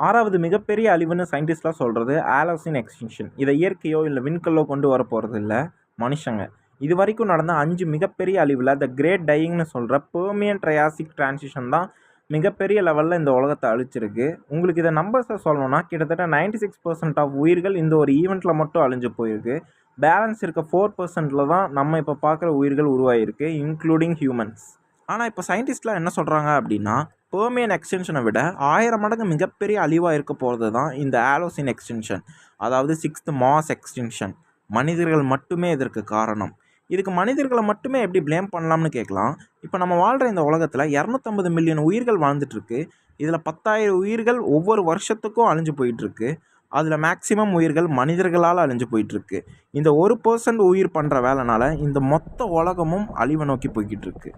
6வது மிகப்பெரிய அழிவுன்னு சயின்டிஸ்ட்லாம் சொல்கிறது ஆலோசின் எக்ஸ்டிங்ஷன். இதை இயற்கையோ இல்லை விண்கல்லோ கொண்டு வர போகிறது இல்லை, மனுஷங்க. இது வரைக்கும் நடந்த 5 மிகப்பெரிய அழிவில் த கிரேட் டையிங்னு சொல்கிற பெர்மியன் ட்ரையாசிக் டிரான்சிஷன் தான் மிகப்பெரிய லெவலில் இந்த உலகத்தை அழிச்சிருக்கு. உங்களுக்கு இதை நம்பர்ஸை சொல்லணும்னா கிட்டத்தட்ட 96% ஆஃப் உயிர்கள் இந்த ஒரு ஈவெண்ட்டில் மட்டும் அழிஞ்சு போயிருக்கு. பேலன்ஸ் இருக்க 4%ல் தான் நம்ம இப்போ பார்க்குற உயிர்கள் உருவாகிருக்கு, இன்க்ளூடிங் ஹியூமன்ஸ். ஆனால் இப்போ சயின்டிஸ்ட்லாம் என்ன சொல்கிறாங்க அப்படின்னா, பெர்மியன் எக்ஸ்டென்ஷனை விட 1000 மடங்கு மிகப்பெரிய அழிவாக இருக்க போகிறது தான் இந்த ஆலோசின் எக்ஸ்டென்ஷன், அதாவது 6th மாஸ் எக்ஸ்டிங்ஷன். மனிதர்கள் மட்டுமே இதற்கு காரணம். இதுக்கு மனிதர்களை மட்டுமே எப்படி ப்ளேம் பண்ணலாம்னு கேட்கலாம். இப்போ நம்ம வாழ்கிற இந்த உலகத்தில் 250 மில்லியன் உயிர்கள் வாழ்ந்துட்டுருக்கு. இதில் 10,000 உயிர்கள் ஒவ்வொரு வருஷத்துக்கும் அழிஞ்சு போயிட்டுருக்கு. அதில் மேக்சிமம் உயிர்கள் மனிதர்களால் அழிஞ்சு போயிட்டுருக்கு. இந்த 1% உயிர் பண்ணுற வேலைனால இந்த மொத்த உலகமும் அழிவை நோக்கி போய்கிட்டு இருக்கு.